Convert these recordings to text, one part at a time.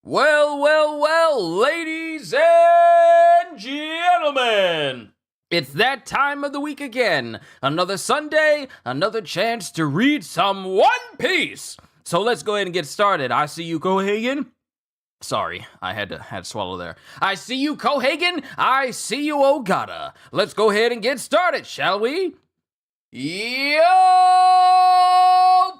Well, ladies and gentlemen, it's that time of the week again. Another Sunday, another chance to read some One Piece. So let's go ahead and get started. I see you, Kohagen. Sorry, I had to swallow there. I see you, Kohagen. I see you, Ogata. Let's go ahead and get started, shall we? Yo,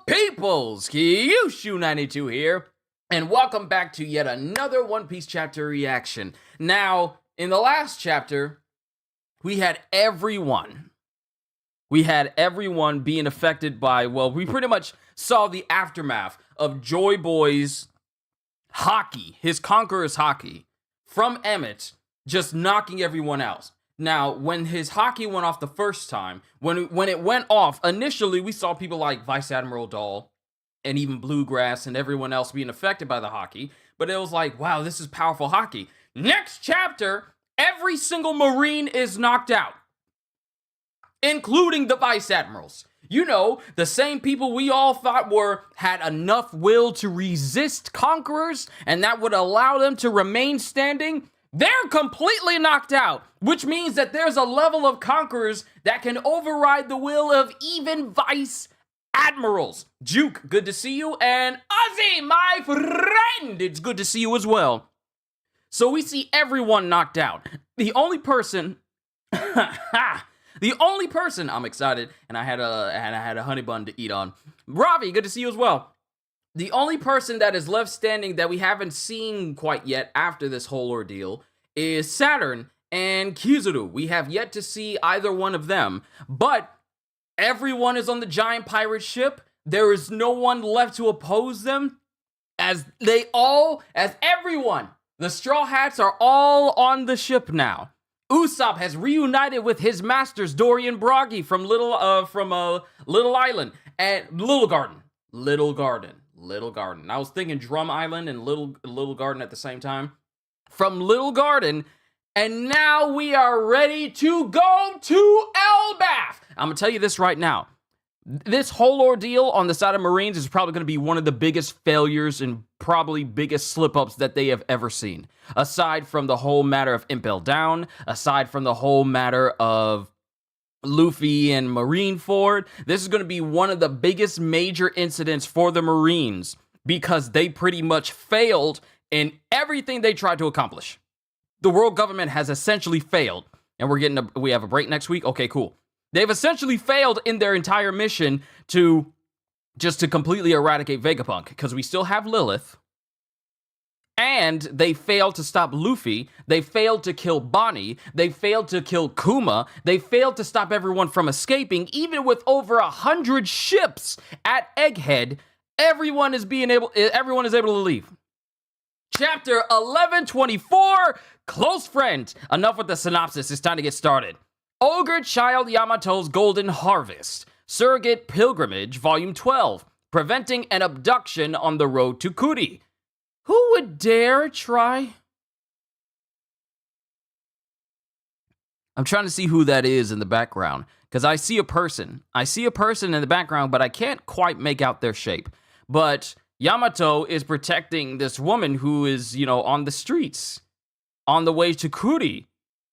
peoples, Kyushu92 here. And welcome back to yet another One Piece chapter reaction. Now, in the last chapter, we had everyone being affected by, well, we pretty much saw the aftermath of Joy Boy's Haki, his Conqueror's Haki, from Emmett, just knocking everyone else. Now, when his Haki went off the first time, when it went off, initially we saw people like Vice Admiral Dahl, and even Bluegrass and everyone else being affected by the Haki. But it was like, wow, this is powerful Haki. Next chapter, every single Marine is knocked out, including the Vice Admirals. You know, the same people we all thought had enough will to resist conquerors, and that would allow them to remain standing. They're completely knocked out, which means that there's a level of conquerors that can override the will of even Vice Admirals. Juke, good to see you, and Ozzy, my friend, it's good to see you as well. So we see everyone knocked out. The only person, I'm excited, and I had a honey bun to eat on. Ravi, good to see you as well. The only person that is left standing that we haven't seen quite yet after this whole ordeal is Saturn and Kizuru. We have yet to see either one of them, but everyone is on the giant pirate ship. There is no one left to oppose them, as everyone, the Straw Hats are all on the ship now. Usopp has reunited with his masters, Dory and Bragi, from Little Island and Little Garden. I was thinking Drum Island and Little Garden at the same time. From Little Garden, and now we are ready to go to Elbaf. I'm gonna tell you this right now. This whole ordeal on the side of Marines is probably gonna be one of the biggest failures and probably biggest slip-ups that they have ever seen. Aside from the whole matter of Impel Down, aside from the whole matter of Luffy and Marineford, this is gonna be one of the biggest major incidents for the Marines because they pretty much failed in everything they tried to accomplish. The world government has essentially failed, and we have a break next week. Okay, cool. They've essentially failed in their entire mission to completely eradicate Vegapunk, because we still have Lilith, and they failed to stop Luffy. They failed to kill Bonnie. They failed to kill Kuma. They failed to stop everyone from escaping. Even with over 100 ships at Egghead, everyone is able to leave. Chapter 1124, Close Friend. Enough with the synopsis, it's time to get started. Ogre Child Yamato's Golden Harvest. Surrogate Pilgrimage, Volume 12. Preventing an Abduction on the Road to Kuri. Who would dare try? I'm trying to see who that is in the background, because I see a person. I see a person in the background, but I can't quite make out their shape. But Yamato is protecting this woman who is, on the streets, on the way to Kuri.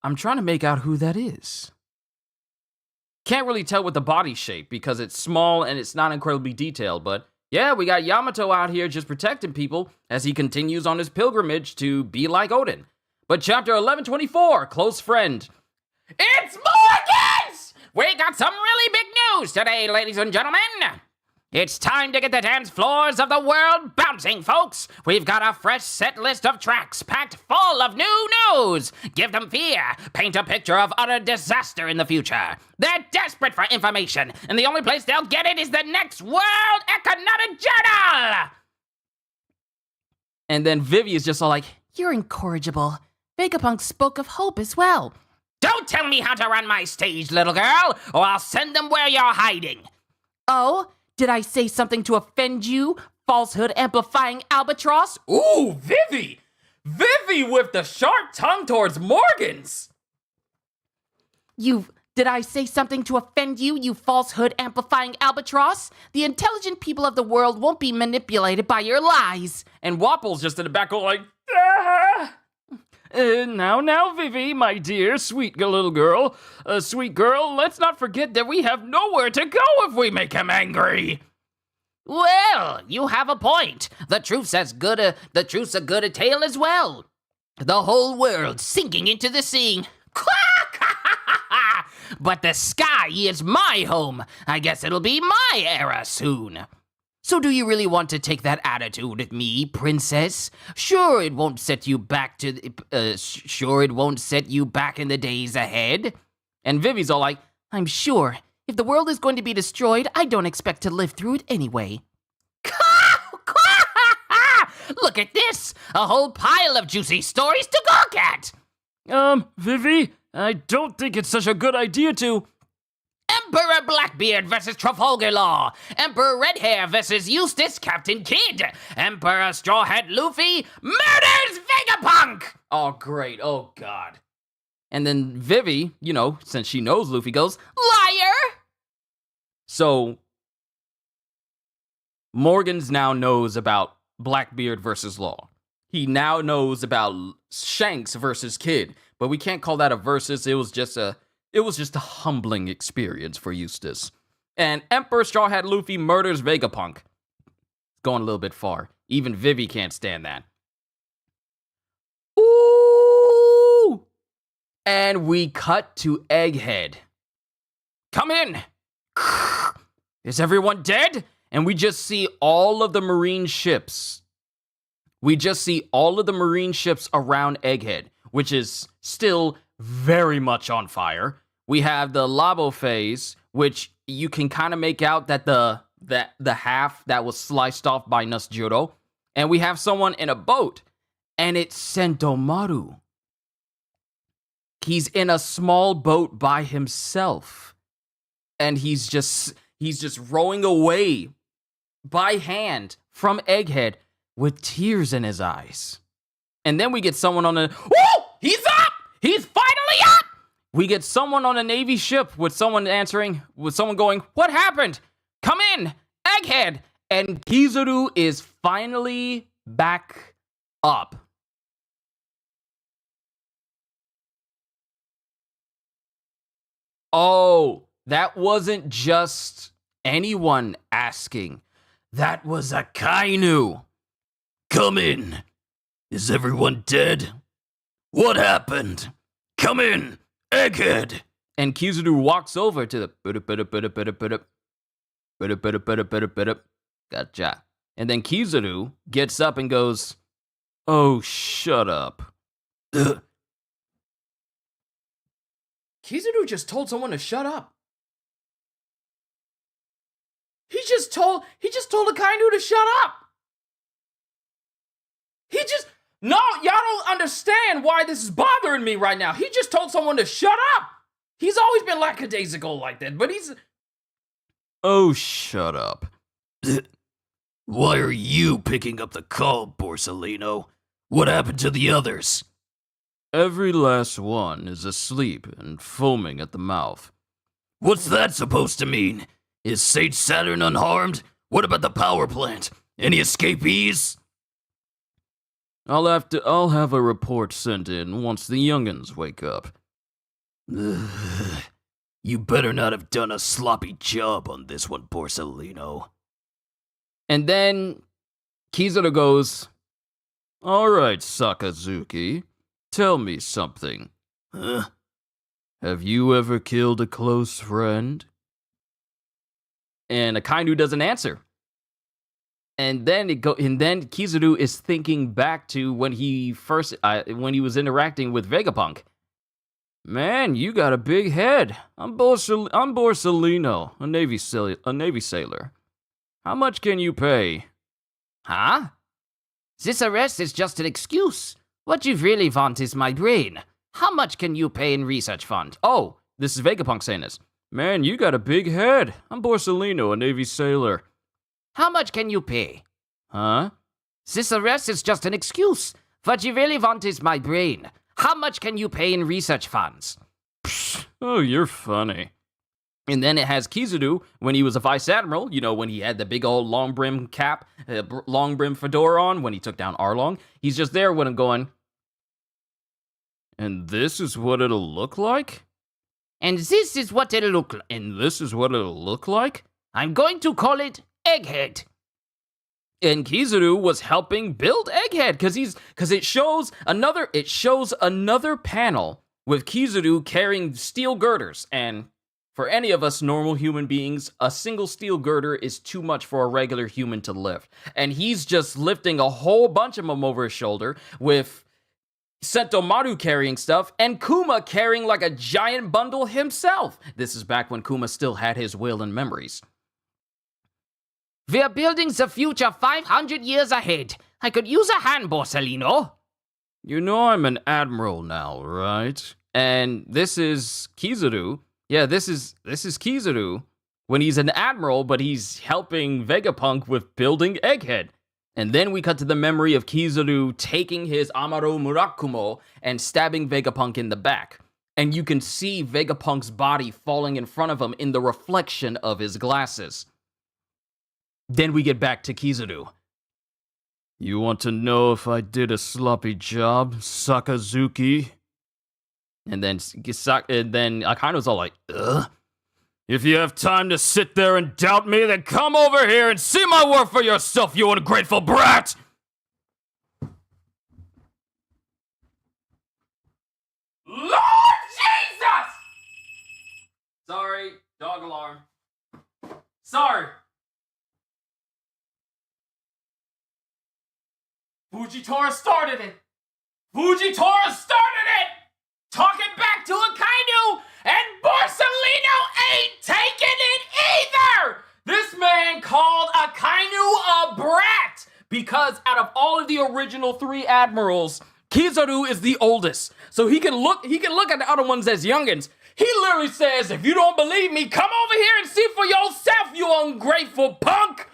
I'm trying to make out who that is. Can't really tell with the body shape because it's small and it's not incredibly detailed, but yeah, we got Yamato out here just protecting people as he continues on his pilgrimage to be like Odin. But chapter 1124, Close Friend. It's Morgans! We got some really big news today, ladies and gentlemen. It's time to get the dance floors of the world bouncing, folks. We've got a fresh set list of tracks packed full of new news. Give them fear. Paint a picture of utter disaster in the future. They're desperate for information, and the only place they'll get it is the next World Economic Journal. And then Vivi is just all like, You're incorrigible. Vegapunk spoke of hope as well. Don't tell me how to run my stage, little girl, or I'll send them where you're hiding. Oh? Did I say something to offend you, falsehood amplifying albatross? Ooh, Vivi! Vivi with the sharp tongue towards Morgans! You've Did I say something to offend you, you falsehood amplifying albatross? The intelligent people of the world won't be manipulated by your lies. And Wapple's just in the back going like, ah! Now, Vivi, my dear, sweet little girl. Sweet girl, let's not forget that we have nowhere to go if we make him angry. Well, you have a point. The truth's as good a tale as well. The whole world sinking into the sea. But the sky is my home. I guess it'll be my era soon. So do you really want to take that attitude with me, princess? Sure it won't set you back in the days ahead. And Vivi's all like, I'm sure. If the world is going to be destroyed, I don't expect to live through it anyway. Look at this! A whole pile of juicy stories to gawk at! Vivi, I don't think it's such a good idea to... Emperor Blackbeard versus Trafalgar Law. Emperor Redhair versus Eustace Captain Kidd. Emperor Strawhead Luffy murders Vegapunk! Oh, great. Oh, God. And then Vivi, since she knows Luffy, goes, Liar! So, Morgans now knows about Blackbeard versus Law. He now knows about Shanks versus Kidd, but we can't call that a versus. It was just a humbling experience for Eustace. And Emperor Straw Hat Luffy murders Vegapunk. Going a little bit far. Even Vivi can't stand that. Ooh! And we cut to Egghead. Come in! Is everyone dead? And we just see all of the marine ships. We just see all of the marine ships around Egghead, which is still very much on fire. We have the Labo phase, which you can kind of make out that the half that was sliced off by Nasjuro. And we have someone in a boat, and it's Sentomaru. He's in a small boat by himself. And he's just rowing away by hand from Egghead with tears in his eyes. And then we get someone on a... Whoa! He's up! He's finally up! We get someone on a Navy ship with someone going, what happened? Come in, Egghead! And Kizaru is finally back up. Oh, that wasn't just anyone asking. That was Akainu. Come in. Is everyone dead? What happened? Come in, Egghead. And Kizaru walks over to the gotcha. And then Kizaru gets up and goes, oh, shut up. Kizaru just told someone to shut up. He just told Akainu to shut up. No, y'all don't understand why this is bothering me right now. He just told someone to shut up. He's always been lackadaisical like that, but he's... Oh, shut up. Why are you picking up the call, Borsalino? What happened to the others? Every last one is asleep and foaming at the mouth. What's that supposed to mean? Is Sage Saturn unharmed? What about the power plant? Any escapees? I'll have a report sent in once the young'uns wake up. You better not have done a sloppy job on this one, Borsalino. And then Kizaru goes, all right, Sakazuki, tell me something. Huh? Have you ever killed a close friend? And Akainu doesn't answer. And then Kizaru is thinking back to when he was interacting with Vegapunk. Man, you got a big head. I'm Borsalino, a Navy sailor. How much can you pay? Huh? This arrest is just an excuse. What you really want is my brain. How much can you pay in research fund? Oh, this is Vegapunk saying this. Man, you got a big head. I'm Borsalino, a Navy sailor. How much can you pay? Huh? This arrest is just an excuse. What you really want is my brain. How much can you pay in research funds? Psh, Oh, you're funny. And then it has Kizaru when he was a vice admiral, you know, when he had the big old long brim cap, long brim fedora on when he took down Arlong. He's just there when I'm going, and this is what it'll look like? And this is what it'll look like. And this is what it'll look like? I'm going to call it Egghead. And Kizaru was helping build Egghead because it shows another panel with Kizaru carrying steel girders. And for any of us normal human beings, a single steel girder is too much for a regular human to lift. And he's just lifting a whole bunch of them over his shoulder with Sentomaru carrying stuff and Kuma carrying like a giant bundle himself. This is back when Kuma still had his will and memories. We're building the future 500 years ahead. I could use a hand, Borsalino. You know I'm an admiral now, right? And this is Kizaru. Yeah, this is Kizaru when he's an admiral, but he's helping Vegapunk with building Egghead. And then we cut to the memory of Kizaru taking his Amaro Murakumo and stabbing Vegapunk in the back. And you can see Vegapunk's body falling in front of him in the reflection of his glasses. Then we get back to Kizaru. You want to know if I did a sloppy job, Sakazuki? And then Akaino's all like, ugh. If you have time to sit there and doubt me, then come over here and see my work for yourself, you ungrateful brat! Lord Jesus! Sorry, dog alarm. Sorry. Fujitora started it! Fujitora started it! Talking back to Akainu, and Borsalino ain't taking it either! This man called Akainu a brat! Because out of all of the original 3 admirals, Kizaru is the oldest. So he can look at the other ones as youngins. He literally says, if you don't believe me, come over here and see for yourself, you ungrateful punk!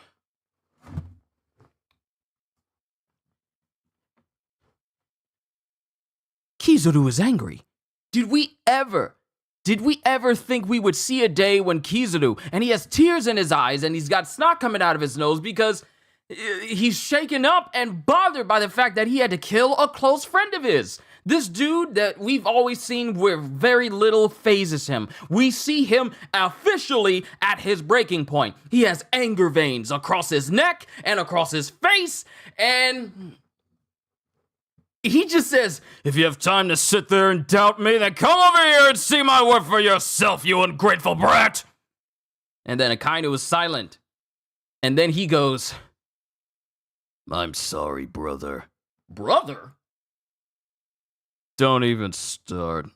Kizaru is angry. Did we ever think we would see a day when Kizaru, and he has tears in his eyes and he's got snot coming out of his nose because he's shaken up and bothered by the fact that he had to kill a close friend of his. This dude that we've always seen where very little phases him. We see him officially at his breaking point. He has anger veins across his neck and across his face, and he just says, if you have time to sit there and doubt me, then come over here and see my work for yourself, you ungrateful brat! And then Akainu is silent. And then he goes, I'm sorry, brother. Brother? Don't even start.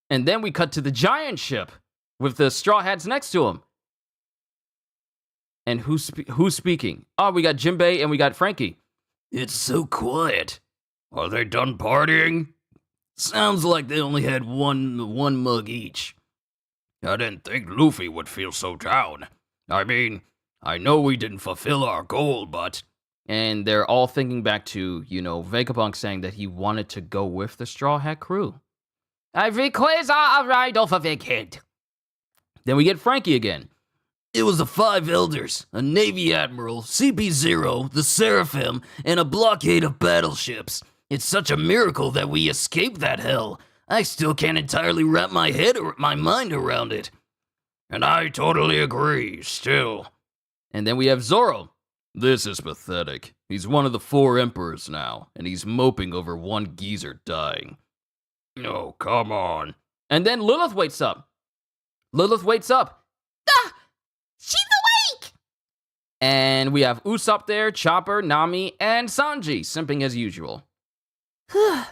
And then we cut to the giant ship with the Straw Hats next to him. And who's speaking? Oh, we got Jinbei and we got Frankie. It's so quiet. Are they done partying? Sounds like they only had one mug each. I didn't think Luffy would feel so down. I mean, I know we didn't fulfill our goal, but... And they're all thinking back to, Vegapunk saying that he wanted to go with the Straw Hat crew. I request a ride off of Egghead. Then we get Frankie again. It was the 5 elders, a Navy Admiral, CP0, the Seraphim, and a blockade of battleships. It's such a miracle that we escaped that hell. I still can't entirely wrap my mind around it. And I totally agree, still. And then we have Zoro. This is pathetic. He's one of the 4 emperors now, and he's moping over one geezer dying. Oh, come on. And then Lilith wakes up. Ah! She's awake! And we have Usopp there, Chopper, Nami, and Sanji, simping as usual. Huh?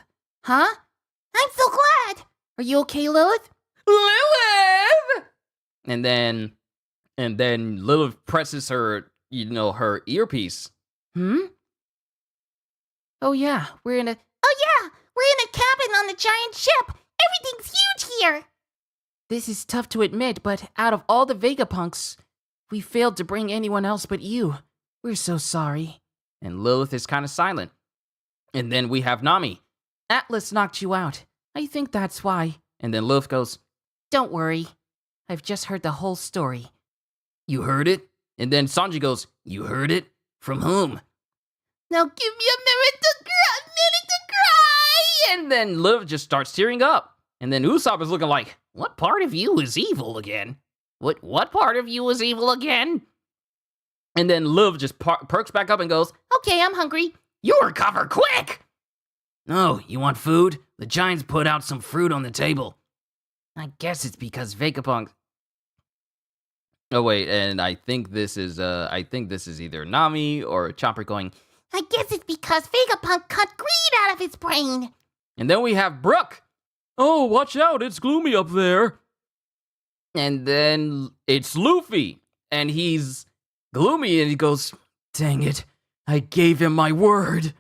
I'm so glad! Are you okay, Lilith? Lilith! And then Lilith presses her, her earpiece. Oh yeah, we're in a cabin on the giant ship! Everything's huge here! This is tough to admit, but out of all the Vegapunks, we failed to bring anyone else but you. We're so sorry. And Lilith is kind of silent. And then we have Nami. Atlas knocked you out. I think that's why. And then Lilith goes, Don't worry. I've just heard the whole story. You heard it? And then Sanji goes, you heard it? From whom? Now give me a minute to cry! And then Liv just starts tearing up. And then Usopp is looking like, What part of you is evil again? What part of you is evil again? and then Liv just perks back up and goes, Okay, I'm hungry. You recover quick! Oh, you want food? The Giants put out some fruit on the table. I guess it's because Vegapunk. Oh wait, and I think this is either Nami or Chopper going. I guess it's because Vegapunk cut greed out of his brain. And then we have Brook. Oh, watch out, it's gloomy up there. And then it's Luffy, and he's gloomy, and he goes, dang it, I gave him my word.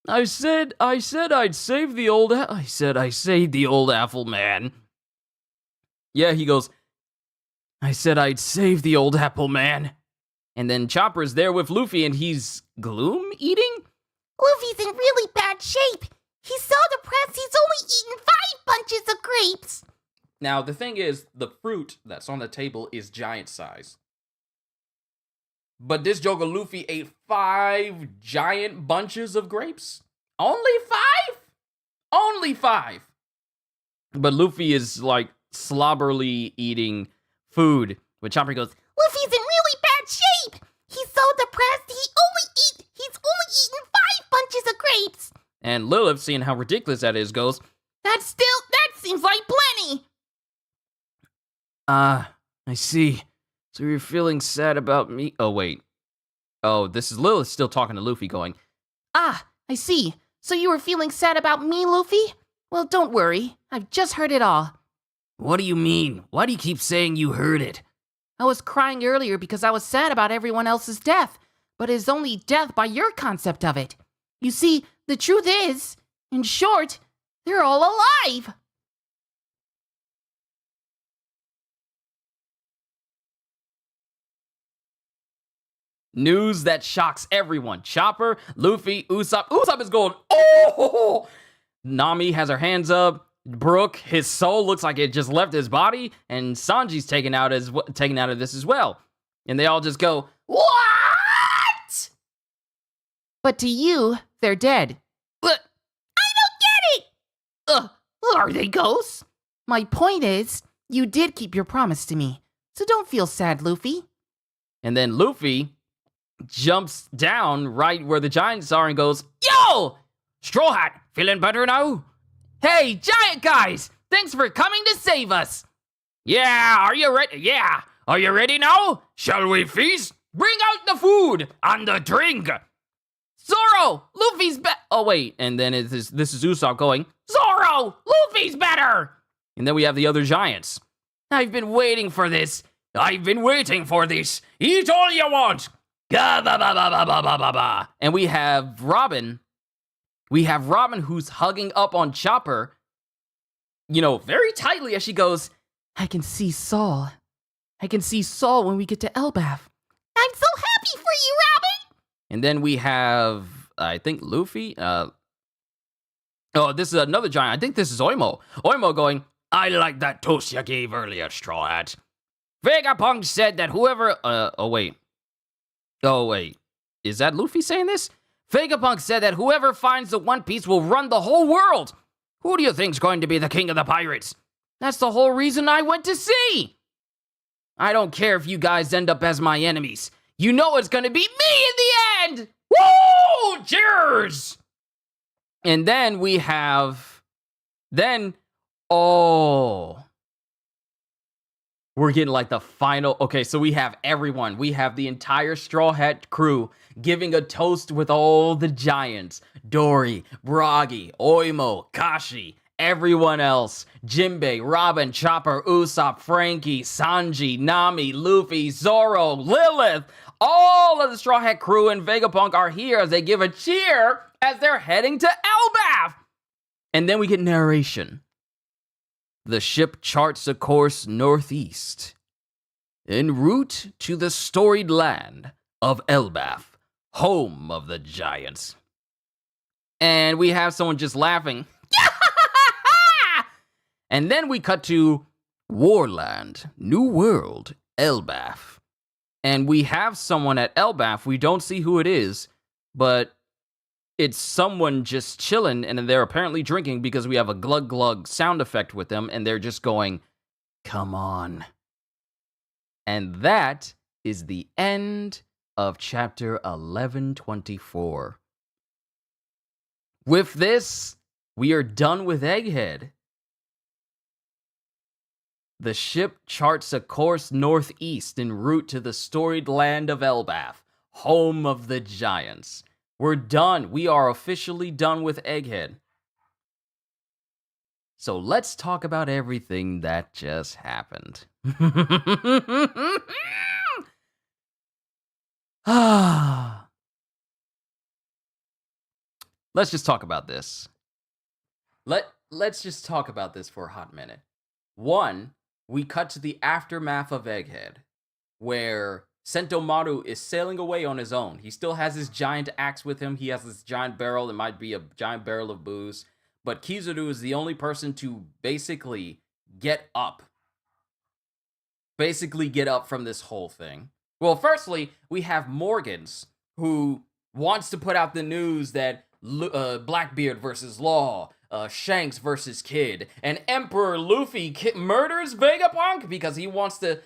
I said I'd save the old, I saved the old apple man. Yeah, he goes, I said I'd save the old apple man. And then Chopper's there with Luffy, and he's gloom eating? Luffy's in really bad shape. He's so depressed he's only eaten 5 bunches of grapes. Now, the thing is, the fruit that's on the table is giant size. But this Joker Luffy ate 5 giant bunches of grapes? Only 5? Only 5. But Luffy is like slobberly eating food. When Chopper goes, Luffy's in really bad shape. He's so depressed he's only eaten 5 bunches of grapes. and Lilith, seeing how ridiculous that is, goes, That seems like plenty. I see. So you're feeling sad about me? Oh, wait. Oh, this is Lilith still talking to Luffy going, Ah, I see. So you were feeling sad about me, Luffy? Well, don't worry. I've just heard it all. What do you mean? Why do you keep saying you heard it? I was crying earlier because I was sad about everyone else's death, but it is only death by your concept of it. You see, the truth is, in short, they're all alive. news that shocks everyone. Chopper, Luffy, Usopp. Usopp is going, oh! Nami has her hands up. Brook, his soul looks like it just left his body, and Sanji's taken out of this as well. And they all just go, what? But to you, they're dead. But I don't get it! are they ghosts? My point is, you did keep your promise to me, so don't feel sad, Luffy. And then Luffy jumps down right where the giants are and goes, yo! Straw Hat, feeling better now? Hey, giant guys! Thanks for coming to save us! Yeah, are you ready? Yeah, are you ready now? Shall we feast? Bring out the food! And the drink! Zoro! Luffy's oh, wait. And then this is Usopp going, Zoro! Luffy's better! and then we have the other giants. I've been waiting for this. I've been waiting for this. Eat all you want. Ga ba ba ba ba ba ba ba ba. And we have Robin. We have Robin who's hugging up on Chopper, very tightly as she goes, I can see Saul. I can see Saul when we get to Elbaf. I'm so happy for you, Robin! and then we have, I think, Luffy. This is another giant. I think this is Oimo. Oimo going, I like that toast you gave earlier, Straw Hat. Vegapunk said that whoever... Oh, wait. Is that Luffy saying this? Vegapunk said that whoever finds the One Piece will run the whole world. Who do you think's going to be the king of the pirates? That's the whole reason I went to sea. I don't care if you guys end up as my enemies. You know it's gonna be me in the end! Woo! Cheers! And then we have... We're getting like the final... Okay, so we have everyone. We have the entire Straw Hat crew giving a toast with all the giants. Dory, Bragi, Oimo, Kashi, everyone else. Jinbei, Robin, Chopper, Usopp, Frankie, Sanji, Nami, Luffy, Zoro, Lilith. All of the Straw Hat crew and Vegapunk are here as they give a cheer as they're heading to Elbaf. And then we get narration. The ship charts a course northeast, en route to the storied land of Elbaf, home of the giants. And we have someone just laughing. And then we cut to Warland, New World, Elbaf. And we have someone at Elbaf. We don't see who it is, but it's someone just chilling, and they're apparently drinking because we have a glug glug sound effect with them, and they're just going, "Come on." And that is the end of chapter 1124. With this, we are done with Egghead. The ship charts a course northeast en route to the storied land of Elbaf, home of the giants. We're done. We are officially done with Egghead. So let's talk about everything that just happened. Let's just talk about this. Let's just talk about this for a hot minute. One, we cut to the aftermath of Egghead, where Sentomaru is sailing away on his own. He still has his giant axe with him. He has this giant barrel. It might be a giant barrel of booze. But Kizaru is the only person to basically get up. Basically get up from this whole thing. Well, firstly, we have Morgans, who wants to put out the news that Blackbeard versus Law, Shanks versus Kid, and Emperor Luffy murders Vegapunk because he wants to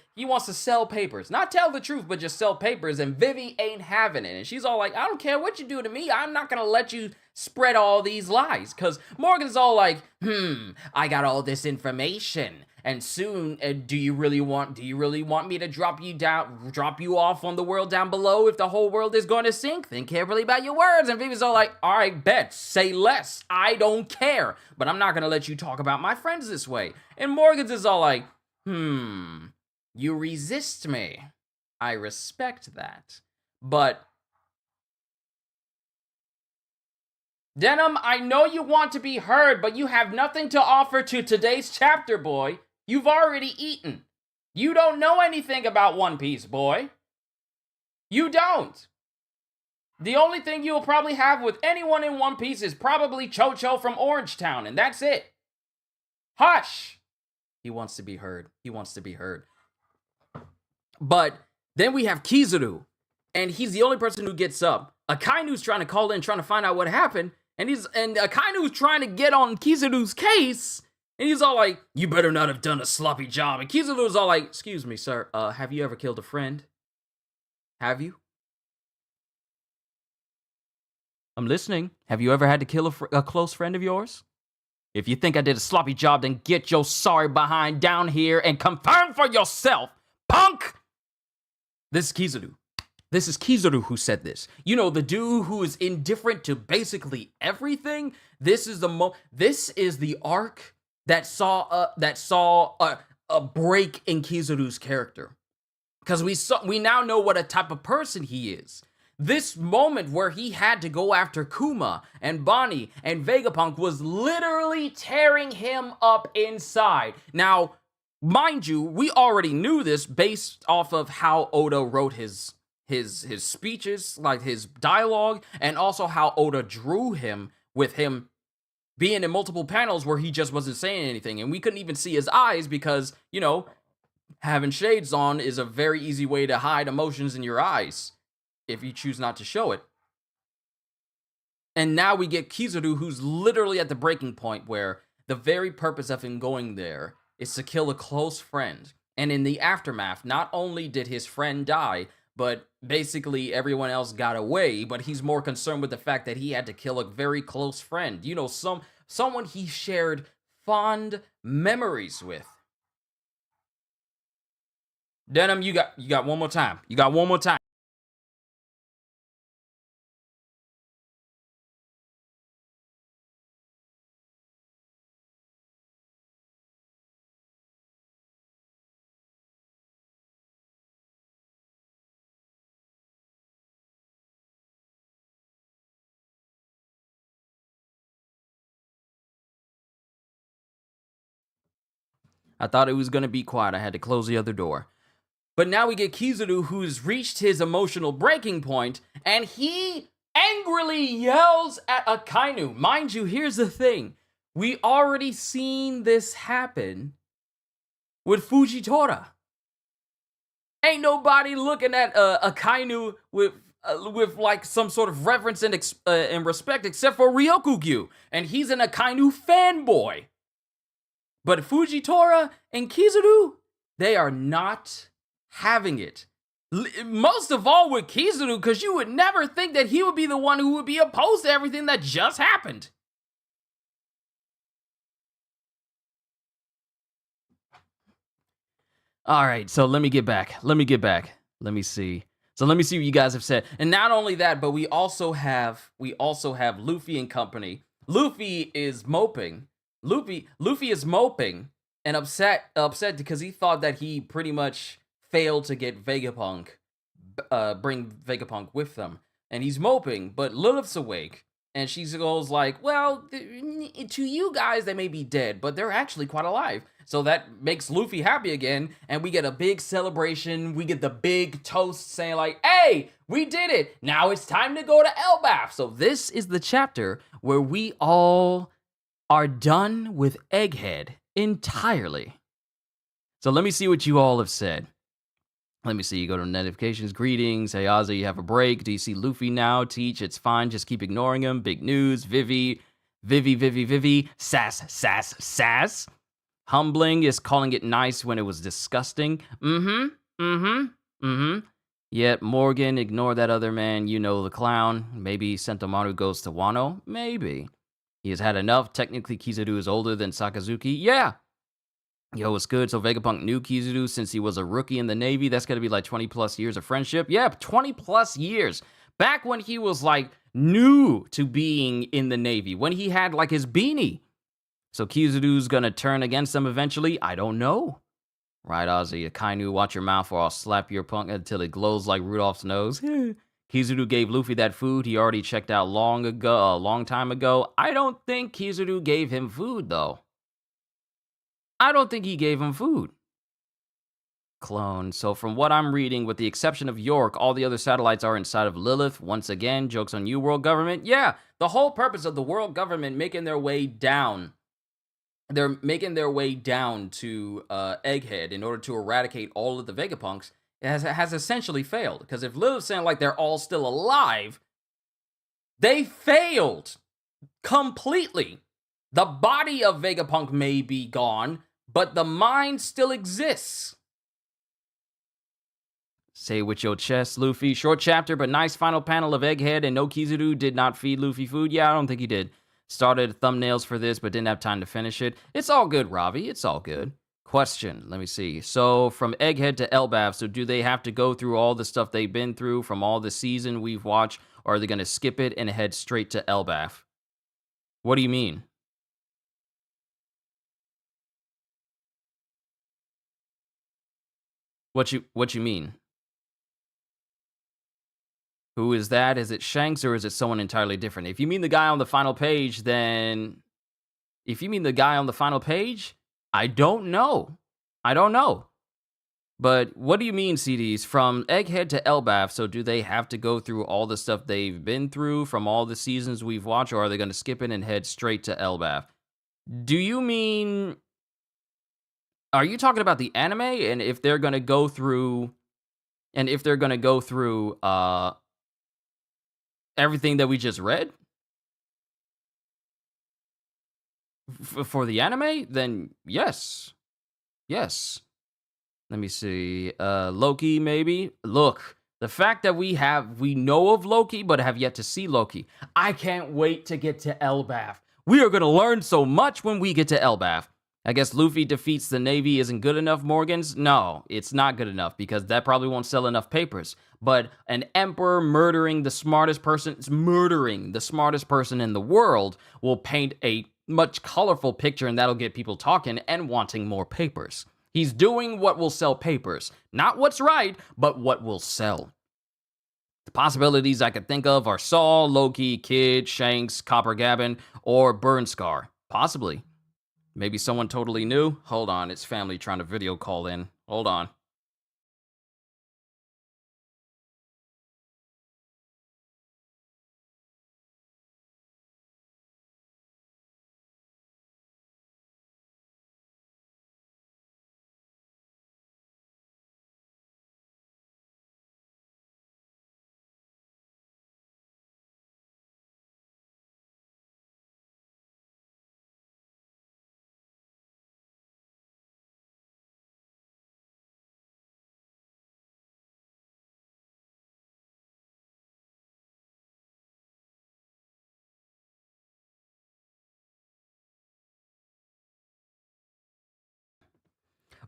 sell papers. Not tell the truth, but just sell papers, and Vivi ain't having it. And she's all like, "I don't care what you do to me, I'm not gonna let you spread all these lies." Because Morgan's all like, I got all this information, and soon, do you really want me to drop you off on the world down below if the whole world is going to sink? Think carefully about your words. And Vivi's all like, all right, bet, say less. I don't care, but I'm not going to let you talk about my friends this way. And Morgan's is all like, you resist me. I respect that. But Denim, I know you want to be heard, but you have nothing to offer to today's chapter, boy. You've already eaten. You don't know anything about One Piece, boy. You don't. The only thing you'll probably have with anyone in One Piece is probably Cho-Cho from Orange Town, and that's it. Hush! He wants to be heard. He wants to be heard. But then we have Kizaru, and he's the only person who gets up. Akainu's trying to call in, trying to find out what happened, and Akainu's trying to get on Kizaru's case. And he's all like, you better not have done a sloppy job. And Kizaru's all like, excuse me, sir, have you ever killed a friend? Have you? I'm listening. Have you ever had to kill a close friend of yours? If you think I did a sloppy job, then get your sorry behind down here and confirm for yourself, punk! This is Kizaru. This is Kizaru who said this. You know, the dude who is indifferent to basically everything. This is the arc that saw a break in Kizaru's character, because we now know what a type of person he is. This moment where he had to go after Kuma and Bonnie and Vegapunk was literally tearing him up inside. Now, mind you, we already knew this based off of how Oda wrote his speeches, like his dialogue, and also how Oda drew him, with him being in multiple panels where he just wasn't saying anything, and we couldn't even see his eyes because, you know, having shades on is a very easy way to hide emotions in your eyes if you choose not to show it. And now we get Kizaru, who's literally at the breaking point where the very purpose of him going there is to kill a close friend. And in the aftermath, not only did his friend die, but basically everyone else got away, but he's more concerned with the fact that he had to kill a very close friend. You know, someone he shared fond memories with. Denim, you got one more time. You got one more time. I thought it was going to be quiet. I had to close the other door. But now we get Kizaru, who's reached his emotional breaking point, and he angrily yells at Akainu. Mind you, here's the thing. We already seen this happen with Fujitora. Ain't nobody looking at Akainu with like some sort of reverence and respect except for Ryokugyu, and he's an Akainu fanboy. But Fujitora and Kizaru, they are not having it. Most of all with Kizaru, because you would never think that he would be the one who would be opposed to everything that just happened. All right, so let me get back. Let me see. So let me see what you guys have said. And not only that, but we also have Luffy and company. Luffy is moping. Luffy is moping and upset because he thought that he pretty much failed to get Vegapunk, bring Vegapunk with them. And he's moping, but Lilith's awake. And she goes like, well, to you guys, they may be dead, but they're actually quite alive. So that makes Luffy happy again, and we get a big celebration. We get the big toast saying like, hey, we did it. Now it's time to go to Elbaf. So this is the chapter where we all are done with Egghead entirely. So let me see what you all have said. Let me see, you go to notifications, greetings, hey Ozzy, you have a break, do you see Luffy now? Teach, it's fine, just keep ignoring him, big news, Vivi, sass. Humbling is calling it nice when it was disgusting. Yet Morgan, ignore that other man, you know the clown. Maybe Sentomaru goes to Wano, maybe. He has had enough, technically Kizaru is older than Sakazuki, yeah. Yo, what's good? So Vegapunk knew Kizaru since he was a rookie in the Navy. That's going to be like 20 plus years of friendship. Yeah, 20 plus years. Back when he was like new to being in the Navy, when he had like his beanie. So Kizaru's going to turn against them eventually? I don't know. Right, Ozzy, Akainu, watch your mouth or I'll slap your punk until it glows like Rudolph's nose. Kizaru gave Luffy that food. He already checked out a long time ago. I don't think Kizaru gave him food though. I don't think he gave him food. Clone. So from what I'm reading, with the exception of York, all the other satellites are inside of Lilith. Once again, jokes on you, world government. Yeah, the whole purpose of the world government making their way down. They're making their way down to Egghead in order to eradicate all of the Vegapunks. It has essentially failed. Because if Lilith's saying like they're all still alive, they failed completely. The body of Vegapunk may be gone, but the mind still exists. Say with your chest, Luffy. Short chapter, but nice final panel of Egghead, and no Kizaru did not feed Luffy food. Yeah, I don't think he did. Started thumbnails for this, but didn't have time to finish it. It's all good, Ravi. It's all good. Question, let me see. So from Egghead to Elbaf, so do they have to go through all the stuff they've been through from all the season we've watched, or are they going to skip it and head straight to Elbaf? What do you mean? What you mean? Who is that? Is it Shanks or is it someone entirely different? If you mean the guy on the final page, then... If you mean the guy on the final page, I don't know. But what do you mean, CDs? From Egghead to Elbaf, so do they have to go through all the stuff they've been through from all the seasons we've watched, or are they going to skip it and head straight to Elbaf? Do you mean... Are you talking about the anime, and if they're going to go through... everything that we just read? For the anime? Then yes. Yes. Let me see. Loki, maybe? Look, the fact that we know of Loki, but have yet to see Loki. I can't wait to get to Elbaf. We are going to learn so much when we get to Elbaf. I guess Luffy defeats the Navy isn't good enough, Morgans? No, it's not good enough, because that probably won't sell enough papers. But an emperor murdering the smartest person in the world will paint a much colorful picture, and that'll get people talking and wanting more papers. He's doing what will sell papers. Not what's right, but what will sell. The possibilities I could think of are Saul, Loki, Kid, Shanks, Copper Gabbin, or Burnscar. Possibly. Maybe someone totally new? Hold on, it's family trying to video call in. Hold on.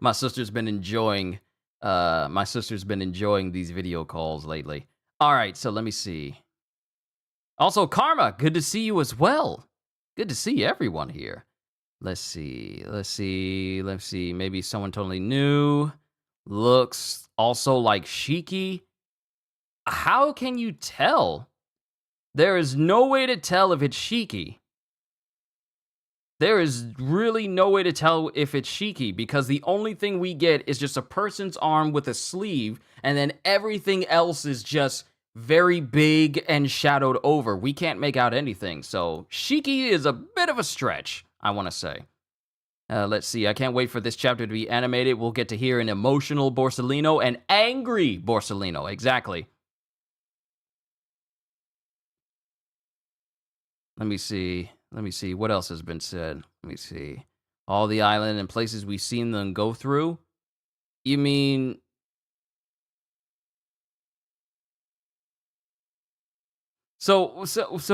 My sister's been enjoying these video calls lately. All right, so let me see. Also, Karma, good to see you as well. Good to see everyone here. Let's see. Maybe someone totally new. Looks also like Shiki. How can you tell? There is no way to tell if it's Shiki. There is really no way to tell if it's Shiki because the only thing we get is just a person's arm with a sleeve, and then everything else is just very big and shadowed over. We can't make out anything, so Shiki is a bit of a stretch, I want to say. Let's see, I can't wait for this chapter to be animated. We'll get to hear an emotional Borsalino and angry Borsalino, exactly. Let me see, what else has been said? Let me see. All the island and places we've seen them go through? You mean... So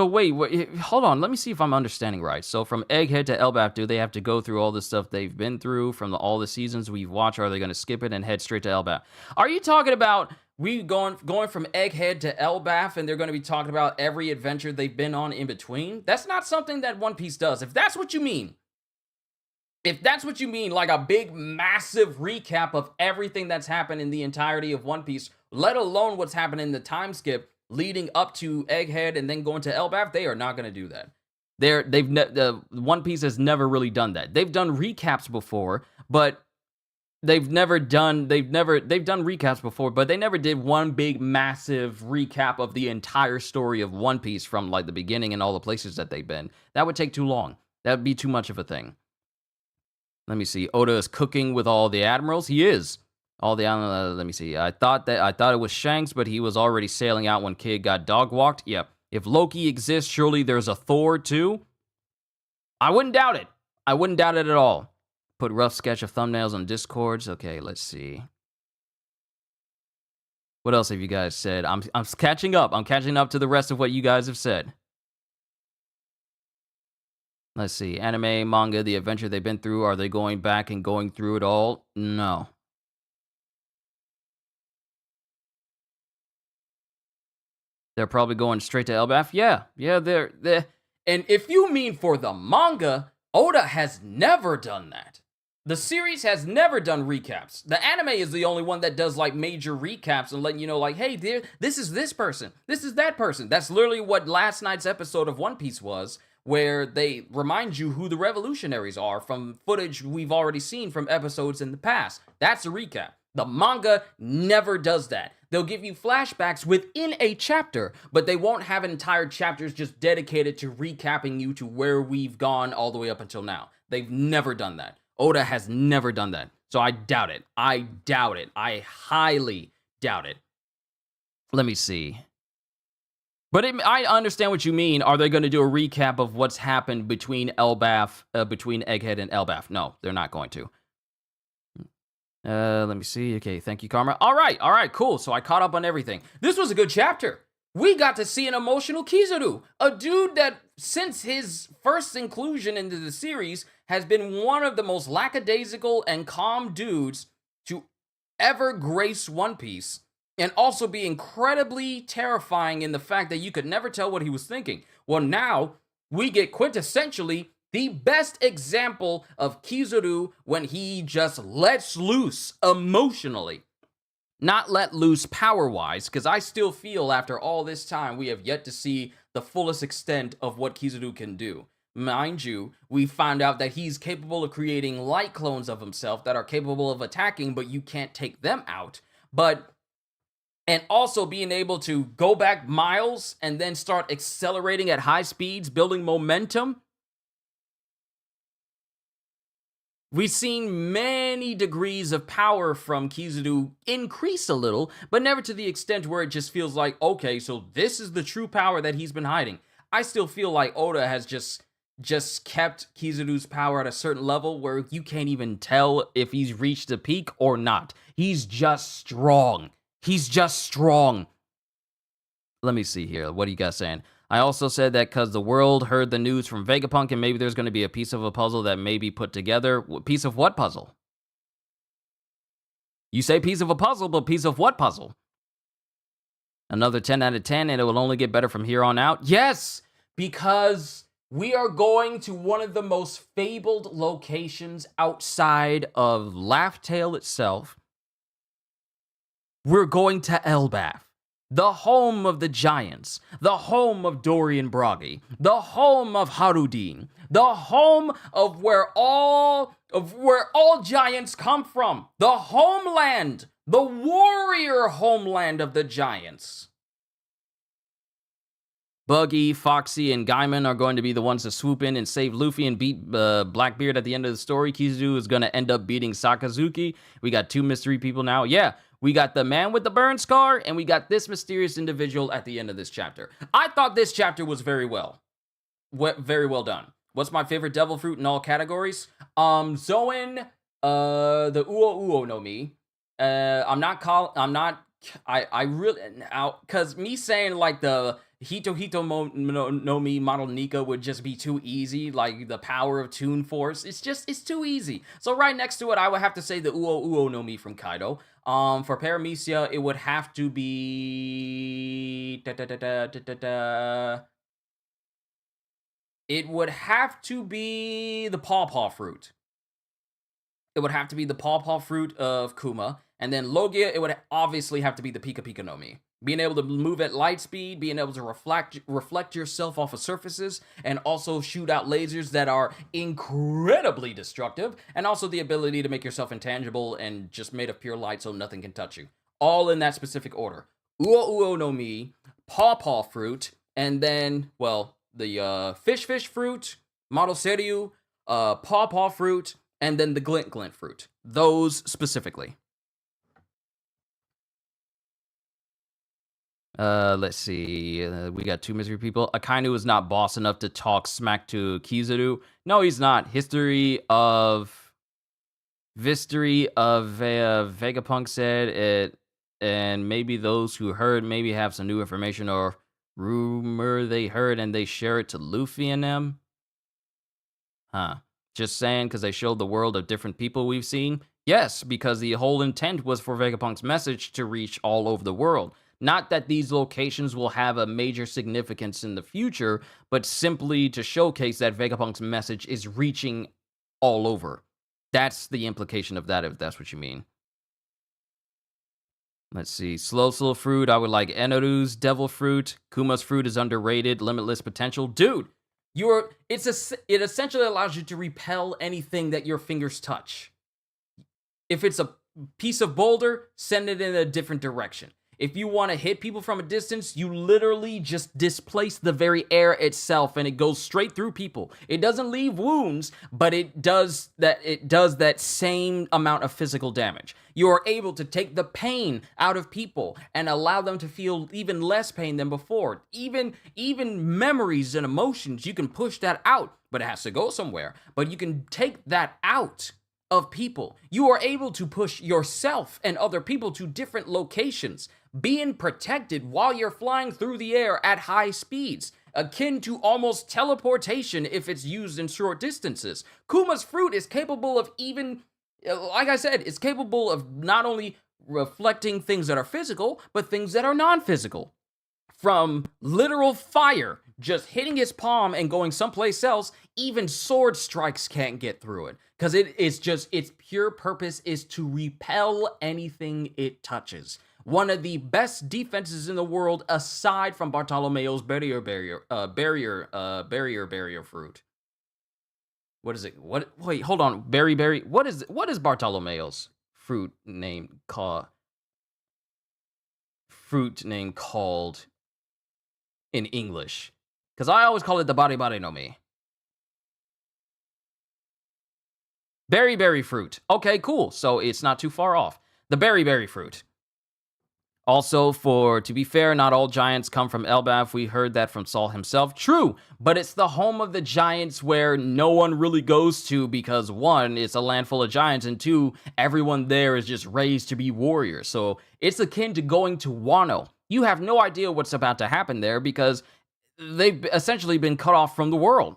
wait, hold on. Let me see if I'm understanding right. So from Egghead to Elbaf, do they have to go through all the stuff they've been through from all the seasons we've watched? Or are they going to skip it and head straight to Elbaf? Are you talking about we going from Egghead to Elbaf and they're going to be talking about every adventure they've been on in between? That's not something that One Piece does. If that's what you mean, like a big, massive recap of everything that's happened in the entirety of One Piece, let alone what's happened in the time skip leading up to Egghead and then going to Elbaf, they are not going to do that. One Piece has never really done that. They've done recaps before, but they've done recaps before, but they never did one big, massive recap of the entire story of One Piece from like the beginning and all the places that they've been. That would take too long. That would be too much of a thing. Let me see. Oda is cooking with all the admirals. He is. All the let me see. I thought it was Shanks, but he was already sailing out when Kid got dog walked. Yep. If Loki exists, surely there's a Thor too. I wouldn't doubt it. I wouldn't doubt it at all. Put rough sketch of thumbnails on Discords. Okay, let's see. What else have you guys said? I'm catching up. I'm catching up to the rest of what you guys have said. Let's see. Anime, manga, the adventure they've been through. Are they going back and going through it all? No. They're probably going straight to Elbaf? Yeah, they're... And if you mean for the manga, Oda has never done that. The series has never done recaps. The anime is the only one that does, like, major recaps and letting you know, like, hey, this is this person. This is that person. That's literally what last night's episode of One Piece was, where they remind you who the revolutionaries are from footage we've already seen from episodes in the past. That's a recap. The manga never does that. They'll give you flashbacks within a chapter, but they won't have entire chapters just dedicated to recapping you to where we've gone all the way up until now. They've never done that. Oda has never done that. So I doubt it. I highly doubt it. Let me see. But I understand what you mean. Are they going to do a recap of what's happened between between Egghead and Elbaf? No, they're not going to. Let me see. Okay, thank you, Karma. All right, cool. So I caught up on everything. This was a good chapter. We got to see an emotional Kizaru, a dude that, since his first inclusion into the series, has been one of the most lackadaisical and calm dudes to ever grace One Piece, and also be incredibly terrifying in the fact that you could never tell what he was thinking. Well, now we get quintessentially the best example of Kizaru when he just lets loose emotionally. Not let loose power-wise, because I still feel after all this time we have yet to see the fullest extent of what Kizaru can do. Mind you, we found out that he's capable of creating light clones of himself that are capable of attacking, but you can't take them out. And also being able to go back miles and then start accelerating at high speeds, building momentum. We've seen many degrees of power from Kizaru increase a little, but never to the extent where it just feels like, okay, so this is the true power that he's been hiding. I still feel like Oda has just kept Kizaru's power at a certain level where you can't even tell if he's reached a peak or not. He's just strong. He's just strong. Let me see here. What are you guys saying? I also said that because the world heard the news from Vegapunk and maybe there's going to be a piece of a puzzle that may be put together. Piece of what puzzle? You say piece of a puzzle, but piece of what puzzle? Another 10 out of 10, and it will only get better from here on out? Yes, because we are going to one of the most fabled locations outside of Laugh Tale itself. We're going to Elbaf, the home of the giants, the home of Dorian Bragi, the home of Harudin, the home of where all giants come from, the homeland, the warrior homeland of the giants. Buggy, Foxy, and Gaiman are going to be the ones to swoop in and save Luffy and beat Blackbeard at the end of the story. Kizaru is going to end up beating Sakazuki. We got 2 mystery people now. Yeah, we got the man with the burn scar, and we got this mysterious individual at the end of this chapter. I thought this chapter was very well done. What's my favorite devil fruit in all categories? Zoan, the Uo Uo no Mi. I really, now, cause me saying like the Hito no Mi model Nika would just be too easy, like the power of Toon Force. It's too easy. So right next to it, I would have to say the Uo Uo no Mi from Kaido. For Paramecia, it would have to be it would have to be the Pawpaw fruit. It would have to be the Pawpaw fruit of Kuma. And then Logia, it would obviously have to be the Pika Pika no Mi. Being able to move at light speed, being able to reflect yourself off of surfaces, and also shoot out lasers that are incredibly destructive, and also the ability to make yourself intangible and just made of pure light so nothing can touch you. All in that specific order. Uo Uo no Mi, Pawpaw fruit, and then, well, the Fish fruit, Model Seryu, Pawpaw fruit, and then the Glint fruit. Those specifically. Let's see. We got 2 mystery people. Akainu is not boss enough to talk smack to Kizaru. No, he's not. History of Vegapunk said it, and maybe those who heard maybe have some new information or rumor they heard and they share it to Luffy and them. Huh. Just saying, because they showed the world of different people we've seen? Yes, because the whole intent was for Vegapunk's message to reach all over the world. Not that these locations will have a major significance in the future, but simply to showcase that Vegapunk's message is reaching all over. That's the implication of that, if that's what you mean. Let's see. Slow fruit. I would like Enoru's devil fruit. Kuma's fruit is underrated. Limitless potential. Dude, it essentially allows you to repel anything that your fingers touch. If it's a piece of boulder, send it in a different direction. If you want to hit people from a distance, you literally just displace the very air itself and it goes straight through people. It doesn't leave wounds, but it does that same amount of physical damage. You are able to take the pain out of people and allow them to feel even less pain than before. Even memories and emotions, you can push that out, but it has to go somewhere. But you can take that out of people. You are able to push yourself and other people to different locations, being protected while you're flying through the air at high speeds, akin to almost teleportation if it's used in short distances. Kuma's fruit is capable of even, like I said, it's capable of not only reflecting things that are physical, but things that are non-physical. From literal fire just hitting his palm and going someplace else, even sword strikes can't get through it. Because its pure purpose is to repel anything it touches. One of the best defenses in the world, aside from Bartolomeo's barrier fruit. What is it? Wait, hold on. Berry. What is Bartolomeo's fruit name called? Fruit name called in English? Because I always call it the Bari no Mi. Berry fruit. Okay, cool. So it's not too far off. The berry fruit. Also, to be fair, not all giants come from Elbaf. We heard that from Saul himself. True, but it's the home of the giants where no one really goes to because 1, it's a land full of giants, and 2, everyone there is just raised to be warriors. So it's akin to going to Wano. You have no idea what's about to happen there because they've essentially been cut off from the world.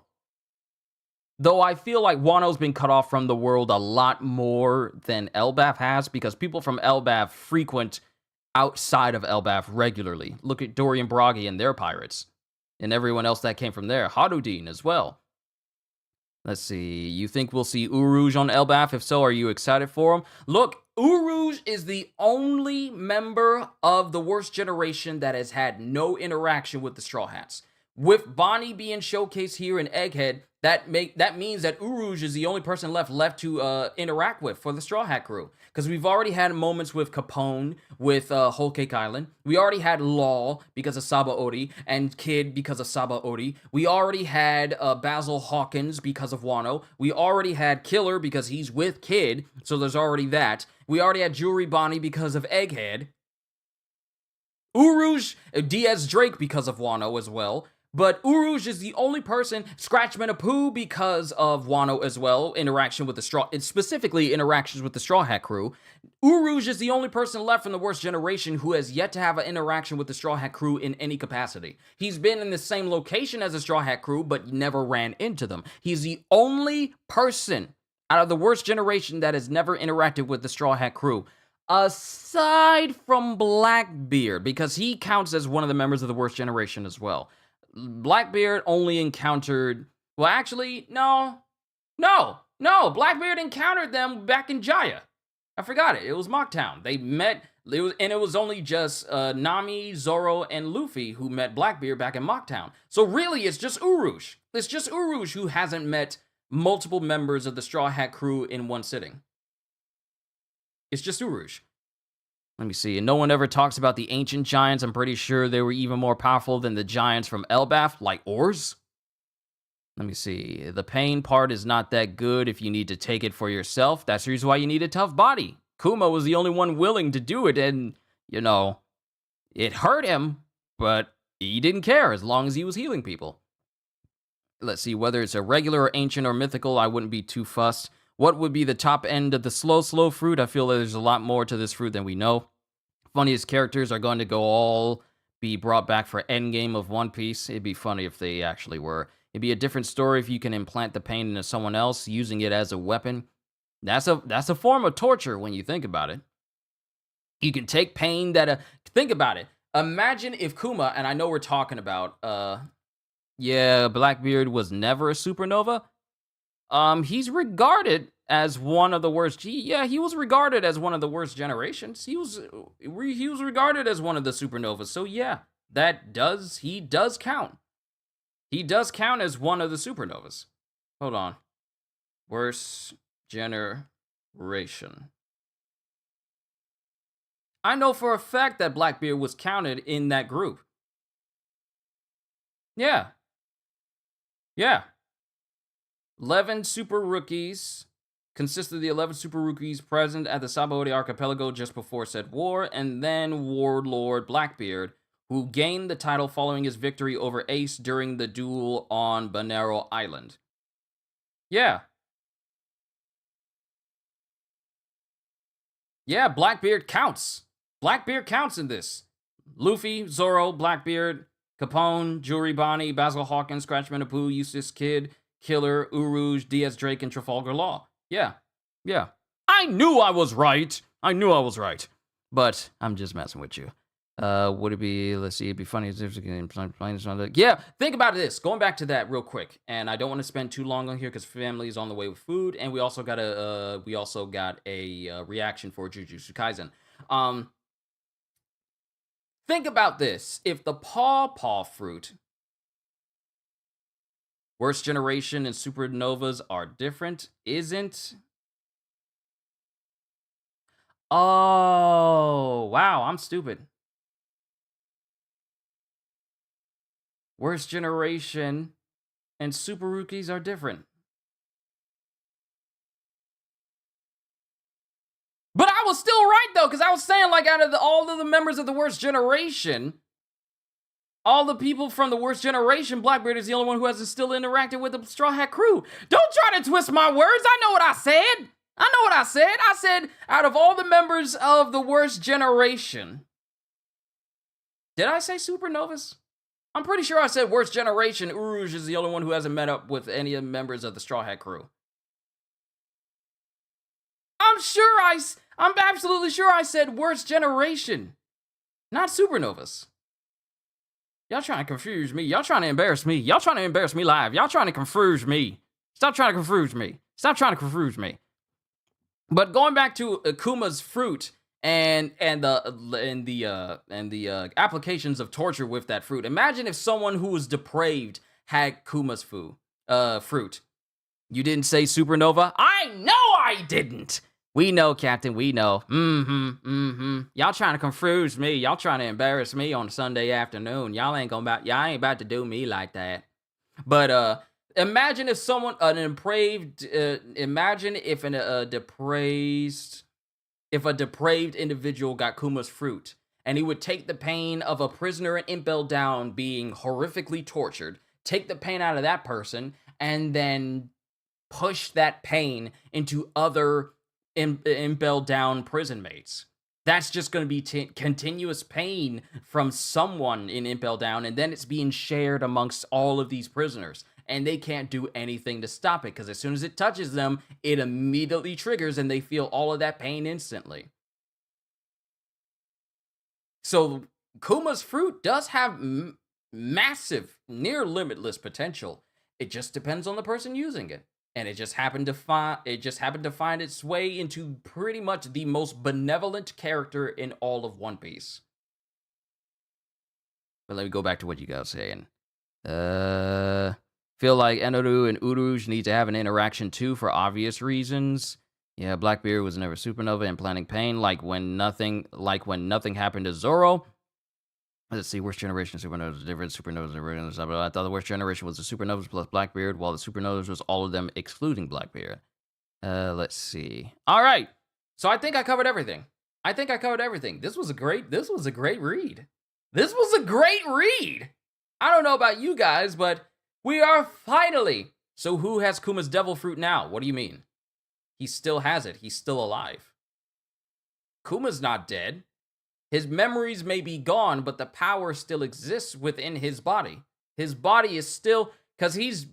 Though I feel like Wano's been cut off from the world a lot more than Elbaf has, because people from Elbaf frequent outside of Elbaf regularly. Look at Dorian Bragi and their pirates, and everyone else that came from there. Hadouken as well. Let's see. You think we'll see Uruj on Elbaf? If so, are you excited for him? Look, Uruj is the only member of the worst generation that has had no interaction with the Straw Hats. With Bonnie being showcased here in Egghead, that means that Uruj is the only person left to interact with for the Straw Hat crew. Because we've already had moments with Capone, with Whole Cake Island. We already had Law because of Saba Ori, and Kid because of Saba Ori. We already had Basil Hawkins because of Wano. We already had Killer because he's with Kid, so there's already that. We already had Jewelry Bonnie because of Egghead. Uruj, Diaz Drake because of Wano as well. But Uruj is the only person, Scratchman Apu because of Wano as well, specifically interactions with the Straw Hat crew. Uruj is the only person left from the worst generation who has yet to have an interaction with the Straw Hat crew in any capacity. He's been in the same location as the Straw Hat crew, but never ran into them. He's the only person out of the worst generation that has never interacted with the Straw Hat crew. Aside from Blackbeard, because he counts as one of the members of the worst generation as well. Blackbeard only encountered... Well, actually, no. Blackbeard encountered them back in Jaya. I forgot it. It was Mocktown. They met... It was only just Nami, Zoro, and Luffy who met Blackbeard back in Mocktown. So really, it's just Uruj. It's just Uruj who hasn't met multiple members of the Straw Hat crew in one sitting. It's just Uruj. Let me see. And no one ever talks about the ancient giants. I'm pretty sure they were even more powerful than the giants from Elbaf, like Ors. Let me see. The pain part is not that good if you need to take it for yourself. That's the reason why you need a tough body. Kuma was the only one willing to do it, and, you know, it hurt him, but he didn't care as long as he was healing people. Let's see. Whether it's a regular or ancient or mythical, I wouldn't be too fussed. What would be the top end of the slow fruit? I feel that there's a lot more to this fruit than we know. Funniest characters are going to all be brought back for Endgame of One Piece. It'd be funny if they actually were. It'd be a different story if you can implant the pain into someone else, using it as a weapon. That's a form of torture when you think about it. You can take pain that... think about it. Imagine if Kuma, and I know we're talking about... Blackbeard was never a supernova. He's regarded as one of the worst. He was regarded as one of the worst generations. He was regarded as one of the supernovas. So yeah, he does count. He does count as one of the supernovas. Hold on. Worst generation. I know for a fact that Blackbeard was counted in that group. Yeah. 11 super rookies consist of the 11 super rookies present at the Saba Ori archipelago just before said war, and then Warlord Blackbeard, who gained the title following his victory over Ace during the duel on Banero Island. Yeah, Blackbeard counts. Blackbeard counts in this. Luffy, Zoro, Blackbeard, Capone, Jewelry Bonnie, Basil Hawkins, Scratchman Apu, Eustace Kid, Killer, Uruj, Diaz Drake, and Trafalgar Law. Yeah. I knew I was right. But I'm just messing with you. Would it be, let's see, it'd be funny if you can plan something. Yeah, think about this. Going back to that real quick. And I don't want to spend too long on here because family is on the way with food. And we also got a reaction for Jujutsu Kaisen. Think about this. If the Paw fruit, worst generation and supernovas are different, isn't... Oh, wow, I'm stupid. Worst generation and super rookies are different. But I was still right, though, because I was saying, like, out of all of the members of the worst generation, all the people from the worst generation, Blackbeard is the only one who hasn't still interacted with the Straw Hat crew. Don't try to twist my words. I know what I said. I said, out of all the members of the worst generation. Did I say supernovas? I'm pretty sure I said worst generation. Uruj is the only one who hasn't met up with any of the members of the Straw Hat crew. I'm absolutely sure I said worst generation. Not supernovas. Y'all trying to confuse me. Y'all trying to embarrass me. Y'all trying to embarrass me live. Y'all trying to confuse me. Stop trying to confuse me. Stop trying to confuse me. But going back to Akuma's fruit and the applications of torture with that fruit. Imagine if someone who was depraved had Kuma's fruit. You didn't say supernova? I know I didn't. We know, Captain, we know. Y'all trying to confuse me. Y'all trying to embarrass me on a Sunday afternoon. Y'all ain't about to do me like that. But imagine if someone, imagine if a depraved individual got Kuma's fruit, and he would take the pain of a prisoner in Impel Down being horrifically tortured, take the pain out of that person, and then push that pain into other Impel Down prison mates. That's just going to be continuous pain from someone in Impel Down, and then it's being shared amongst all of these prisoners. And they can't do anything to stop it, because as soon as it touches them, it immediately triggers, and they feel all of that pain instantly. So Kuma's fruit does have massive, near limitless potential. It just depends on the person using it. And it just happened to find its way into pretty much the most benevolent character in all of One Piece. But let me go back to what you guys were saying. Feel like Enoru and Uruj need to have an interaction too for obvious reasons. Yeah, Blackbeard was never supernova and planning pain, like when nothing happened to Zoro. Let's see, worst generation supernovas, different supernovas, and I thought the worst generation was the supernovas plus Blackbeard, while the supernovas was all of them excluding Blackbeard. Let's see. All right, so I think I covered everything. This was a great read. I don't know about you guys, but we are finally. So who has Kuma's devil fruit now? What do you mean? He still has it. He's still alive. Kuma's not dead. His memories may be gone, but the power still exists within his body. His body is still, because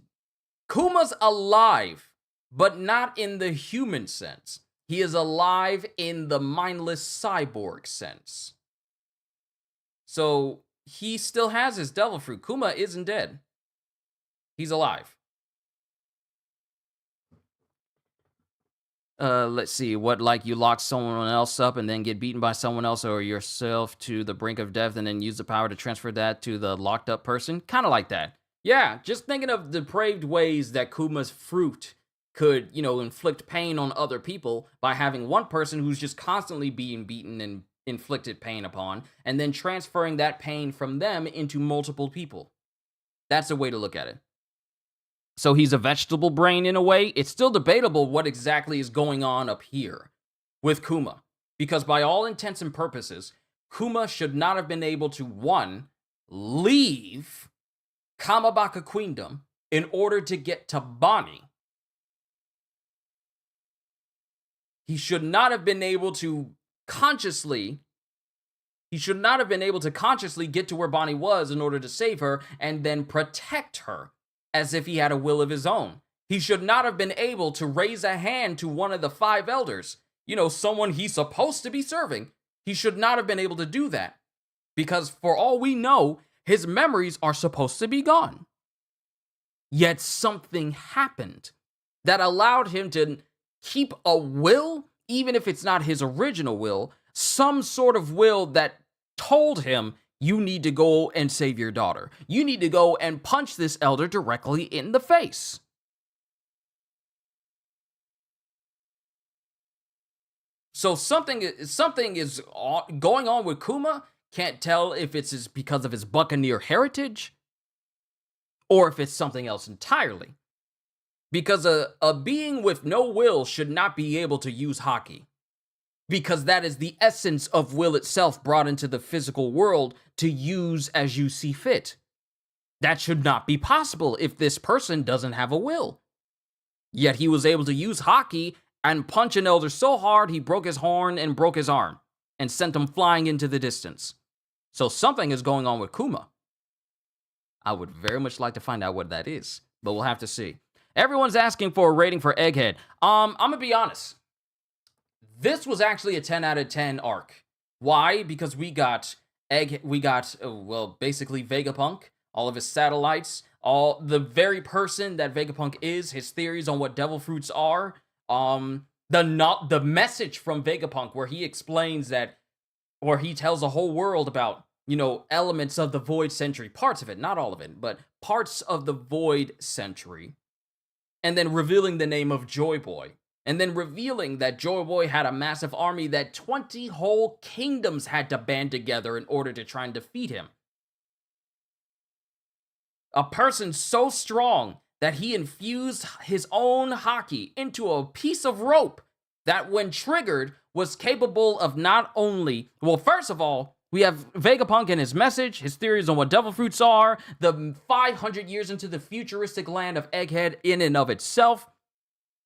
Kuma's alive, but not in the human sense. He is alive in the mindless cyborg sense. So he still has his devil fruit. Kuma isn't dead. He's alive. Let's see. What, like you lock someone else up and then get beaten by someone else or yourself to the brink of death and then use the power to transfer that to the locked up person? Kind of like that. Yeah, just thinking of depraved ways that Kuma's fruit could, inflict pain on other people by having one person who's just constantly being beaten and inflicted pain upon, and then transferring that pain from them into multiple people. That's a way to look at it. So he's a vegetable brain in a way. It's still debatable what exactly is going on up here with Kuma. Because by all intents and purposes, Kuma should not have been able to, one, leave Kamabaka Queendom in order to get to Bonnie. He should not have been able to consciously get to where Bonnie was in order to save her and then protect her, as if he had a will of his own. He should not have been able to raise a hand to one of the 5 elders, someone he's supposed to be serving. He should not have been able to do that, because for all we know, his memories are supposed to be gone. Yet something happened that allowed him to keep a will, even if it's not his original will, some sort of will that told him, you need to go and save your daughter. You need to go and punch this elder directly in the face. So something is going on with Kuma. Can't tell if it's because of his Buccaneer heritage or if it's something else entirely. Because a being with no will should not be able to use haki. Because that is the essence of will itself brought into the physical world to use as you see fit. That should not be possible if this person doesn't have a will. Yet he was able to use haki and punch an elder so hard he broke his horn and broke his arm and sent him flying into the distance. So something is going on with Kuma. I would very much like to find out what that is, but we'll have to see. Everyone's asking for a rating for Egghead. I'm gonna be honest. This was actually a 10 out of 10 arc. Why? Because we got basically Vegapunk, all of his satellites, all the very person that Vegapunk is, his theories on what devil fruits are, the message from Vegapunk where he explains that, or he tells the whole world about, elements of the Void Century, parts of it, not all of it, but parts of the Void Century, and then revealing the name of Joy Boy. And then revealing that Joy Boy had a massive army that 20 whole kingdoms had to band together in order to try and defeat him. A person so strong that he infused his own haki into a piece of rope that when triggered was capable of not only, well, first of all, we have Vegapunk and his message, his theories on what devil fruits are, the 500 years into the futuristic land of Egghead in and of itself,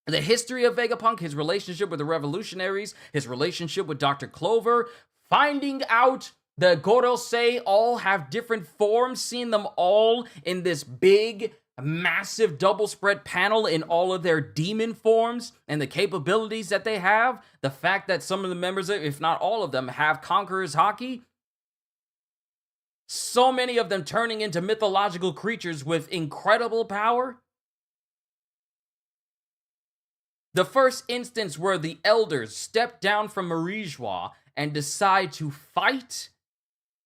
the history of Vegapunk, his relationship with the revolutionaries, his relationship with Dr. Clover, finding out the Gorosei all have different forms, seeing them all in this big, massive double spread panel in all of their demon forms and the capabilities that they have, the fact that some of the members, if not all of them, have Conqueror's Haki, so many of them turning into mythological creatures with incredible power. The first instance where the elders step down from Marijois and decide to fight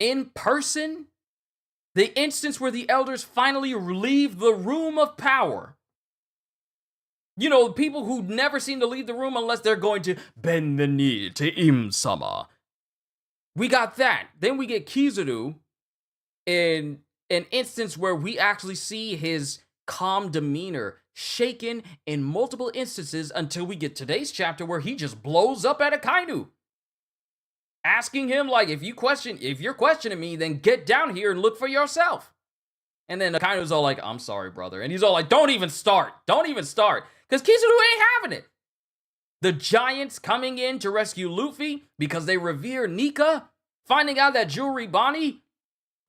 in person. The instance where the elders finally leave the room of power. People who never seem to leave the room unless they're going to bend the knee to Im-sama. We got that. Then we get Kizaru in an instance where we actually see his calm demeanor shaken in multiple instances until we get today's chapter where he just blows up at Akainu. Asking him, like, if you're questioning me, then get down here and look for yourself. And then Akainu's all like, I'm sorry, brother. And he's all like, don't even start. Because Kizaru ain't having it. The giants coming in to rescue Luffy because they revere Nika, finding out that Juribani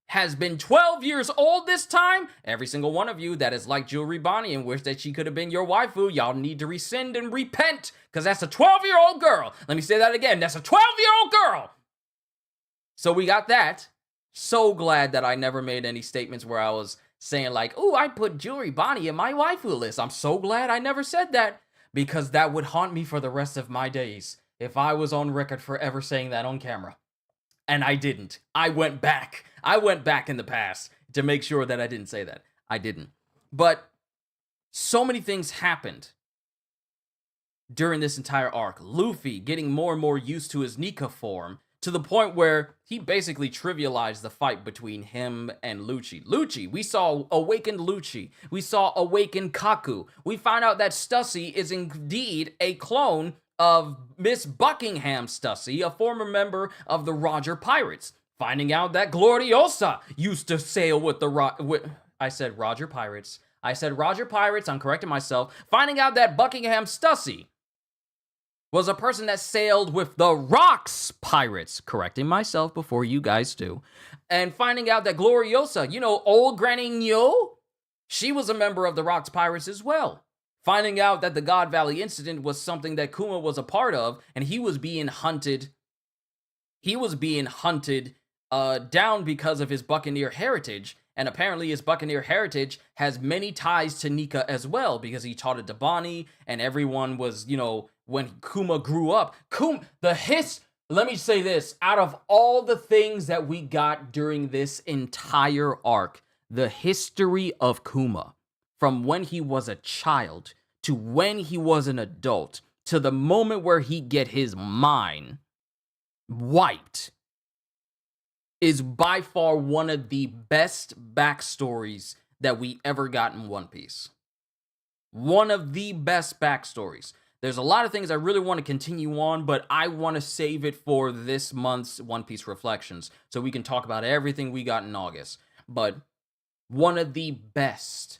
has been 12 years old this time. Every single one of you that is like Juribani and wish that she could have been your waifu, y'all need to rescind and repent, because that's a 12-year-old girl. Let me say that again. That's a 12-year-old girl. So we got that. So glad that I never made any statements where I was saying like, ooh, I put Juribani in my waifu list. I'm so glad I never said that, because that would haunt me for the rest of my days if I was on record forever saying that on camera. And I didn't. I went back in the past to make sure that I didn't say that. I didn't. But so many things happened during this entire arc. Luffy getting more and more used to his Nika form to the point where he basically trivialized the fight between him and Lucci. We saw awakened Lucci. We saw awakened Kaku. We found out that Stussy is indeed a clone of Miss Buckingham Stussy, a former member of the Roger Pirates. Finding out that Gloriosa used to sail with the I said Roger Pirates. I'm correcting myself. Finding out that Buckingham Stussy was a person that sailed with the Rocks Pirates. Correcting myself before you guys do. And finding out that Gloriosa, old Granny Nyo, she was a member of the Rocks Pirates as well. Finding out that the God Valley incident was something that Kuma was a part of, and he was being hunted. Down because of his Buccaneer heritage, and apparently his Buccaneer heritage has many ties to Nika as well, because he taught it to Bonnie, and everyone was, when Kuma grew up, let me say this, out of all the things that we got during this entire arc, the history of Kuma, from when he was a child to when he was an adult to the moment where he get his mind wiped, is by far one of the best backstories that we ever got in One Piece. One of the best backstories. There's a lot of things I really want to continue on, but I want to save it for this month's One Piece Reflections, so we can talk about everything we got in August. But one of the best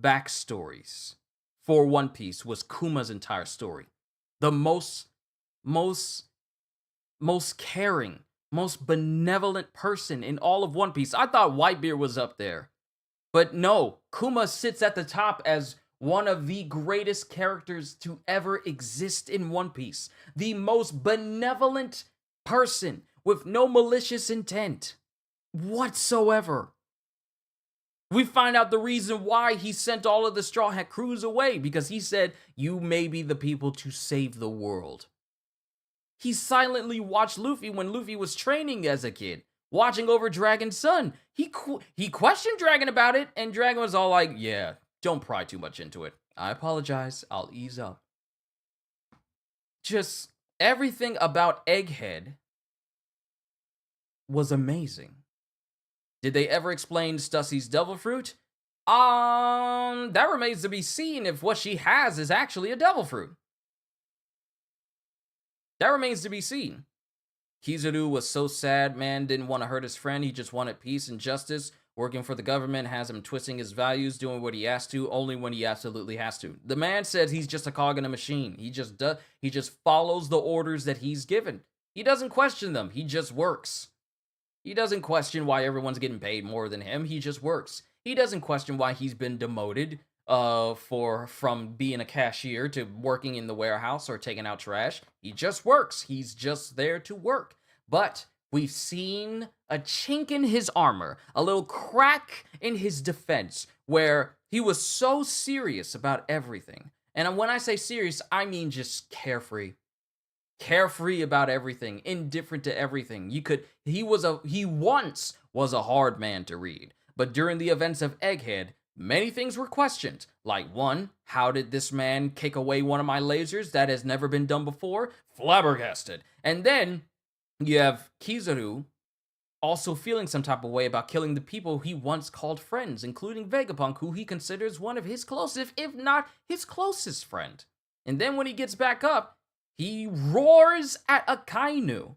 backstories for One Piece was Kuma's entire story. The most caring, most benevolent person in all of One Piece. I thought Whitebeard was up there. But no, Kuma sits at the top as one of the greatest characters to ever exist in One Piece. The most benevolent person with no malicious intent whatsoever. We find out the reason why he sent all of the Straw Hat crews away, because he said, "You may be the people to save the world." He silently watched Luffy when Luffy was training as a kid, watching over Dragon's son. He questioned Dragon about it, and Dragon was all like, "Yeah, don't pry too much into it. I apologize, I'll ease up." Just everything about Egghead was amazing. Did they ever explain Stussy's devil fruit? That remains to be seen if what she has is actually a devil fruit. That remains to be seen. Kizaru was so sad, man, didn't want to hurt his friend. He just wanted peace and justice. Working for the government has him twisting his values, doing what he has to, only when he absolutely has to. The man says he's just a cog in a machine. He just follows the orders that he's given. He doesn't question them. He just works. He doesn't question why everyone's getting paid more than him. He just works. He doesn't question why he's been demoted from being a cashier to working in the warehouse or taking out trash. He just works. He's just there to work. But we've seen a chink in his armor, a little crack in his defense, where he was so serious about everything. And when I say serious, I mean just carefree. Carefree about everything, indifferent to everything. He once was a hard man to read, but during the events of Egghead, many things were questioned. Like, one, how did this man kick away one of my lasers? That has never been done before. Flabbergasted. And then you have Kizaru also feeling some type of way about killing the people he once called friends, including Vegapunk, who he considers one of his closest, if not his closest friend. And then when he gets back up, he roars at Akainu,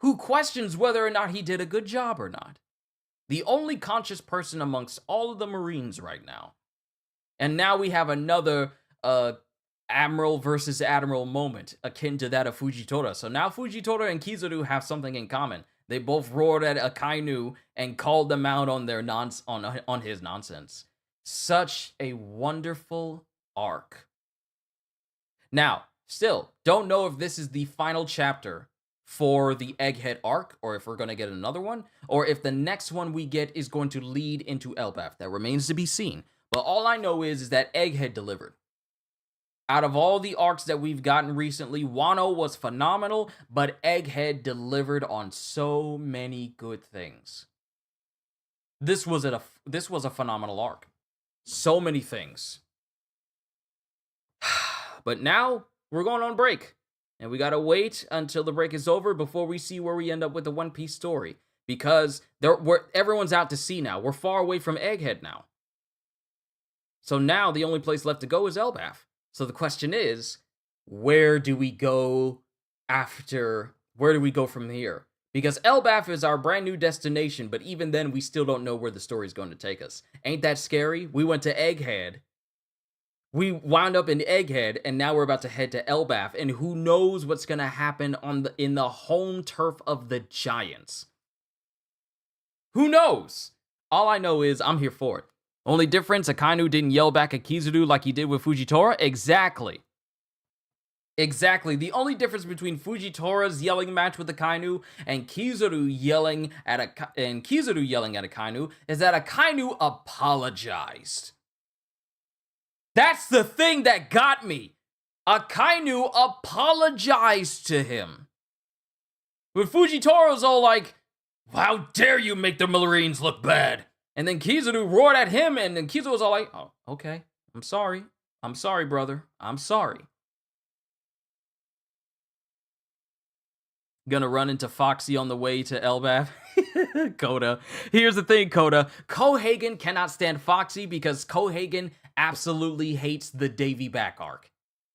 who questions whether or not he did a good job or not. The only conscious person amongst all of the Marines right now. And now we have another Admiral versus Admiral moment, akin to that of Fujitora. So now Fujitora and Kizaru have something in common. They both roared at Akainu and called them out on their on his nonsense. Such a wonderful arc. Now, still, don't know if this is the final chapter for the Egghead arc, or if we're going to get another one, or if the next one we get is going to lead into Elbaf. That remains to be seen. But all I know is that Egghead delivered. Out of all the arcs that we've gotten recently, Wano was phenomenal, but Egghead delivered on so many good things. This was a phenomenal arc. So many things. But now we're going on break, and we gotta wait until the break is over before we see where we end up with the One Piece story, because everyone's out to sea now. We're far away from Egghead now. So now the only place left to go is Elbaf. So the question is, where do we go from here? Because Elbaf is our brand new destination, but even then we still don't know where the story's going to take us. Ain't that scary? We went to Egghead. We wound up in Egghead, and now we're about to head to Elbaf, and who knows what's going to happen in the home turf of the Giants. Who knows? All I know is I'm here for it. Only difference, Akainu didn't yell back at Kizaru like he did with Fujitora? Exactly. The only difference between Fujitora's yelling match with Akainu and Kizaru yelling at Akainu is that Akainu apologized. That's the thing that got me. Akainu apologized to him. But Fujitora's all like, "How dare you make the Marines look bad?" And then Kizaru roared at him, and then Kizaru was all like, "Oh, okay. I'm sorry. I'm sorry, brother. I'm sorry." Gonna run into Foxy on the way to Elbaf. Koda. Here's the thing, Koda. Kohagen cannot stand Foxy because Kohagen absolutely hates the Davy Back arc.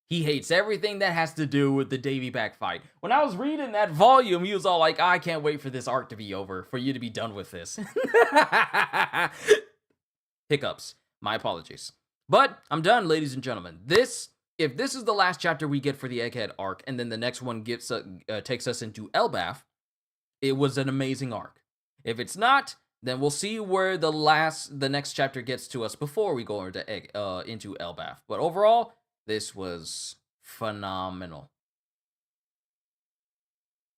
He hates everything that has to do with the Davy Back fight. When I was reading that volume, he was all like, "I can't wait for this arc to be over, for you to be done with this." Hiccups. My apologies. But I'm done, ladies and gentlemen. If this is the last chapter we get for the Egghead arc, and then the next one takes us into Elbaf, it was an amazing arc. If it's not, then we'll see where the next chapter gets to us before we go into Elbaf. But overall, this was phenomenal.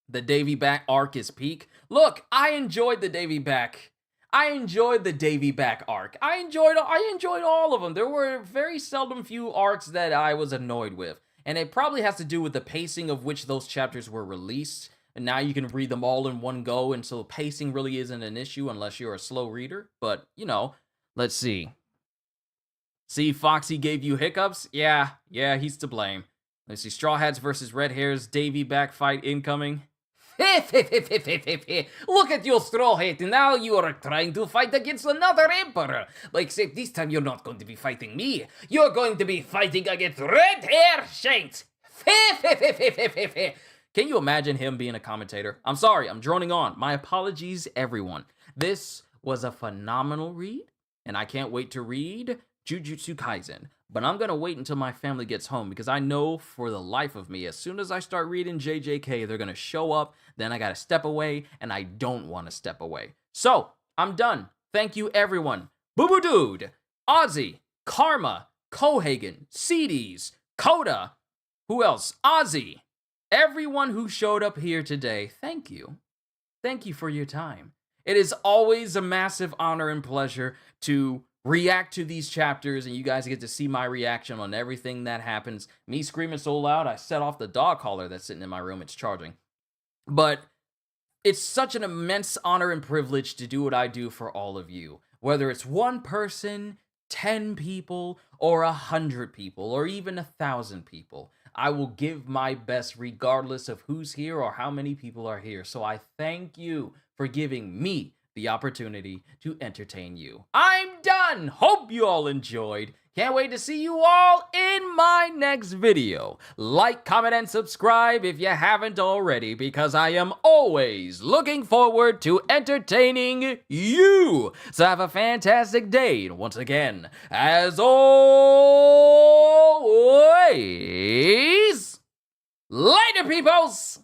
The Davy Back arc is peak. Look, I enjoyed the Davy Back. I enjoyed the Davy Back arc. I enjoyed all of them. There were very seldom few arcs that I was annoyed with. And it probably has to do with the pacing of which those chapters were released. And now you can read them all in one go, and so pacing really isn't an issue unless you're a slow reader. But, you know, let's see. See, Foxy gave you hiccups? Yeah, he's to blame. Let's see, Straw Hats versus Red Hairs, Davy Back fight incoming. Look at you, Straw Hat, now you are trying to fight against another emperor. But except this time you're not going to be fighting me. You're going to be fighting against Red Hair Shanks. Can you imagine him being a commentator? I'm sorry, I'm droning on. My apologies, everyone. This was a phenomenal read, and I can't wait to read Jujutsu Kaisen. But I'm going to wait until my family gets home, because I know for the life of me, as soon as I start reading JJK, they're going to show up, then I got to step away, and I don't want to step away. So, I'm done. Thank you, everyone. Boo Boo Dude, Ozzy, Karma, Kohagen, CDs, Coda, who else? Ozzy. Everyone who showed up here today, thank you. Thank you for your time. It is always a massive honor and pleasure to react to these chapters, and you guys get to see my reaction on everything that happens. Me screaming so loud, I set off the dog collar that's sitting in my room. It's charging. But it's such an immense honor and privilege to do what I do for all of you. Whether it's one person, 10 people, or 100 people, or even 1,000 people. I will give my best regardless of who's here or how many people are here. So I thank you for giving me the opportunity to entertain you. I'm done! Hope you all enjoyed. Can't wait to see you all in my next video. Like, comment, and subscribe if you haven't already, because I am always looking forward to entertaining you. So have a fantastic day. And once again, as always, later, peoples!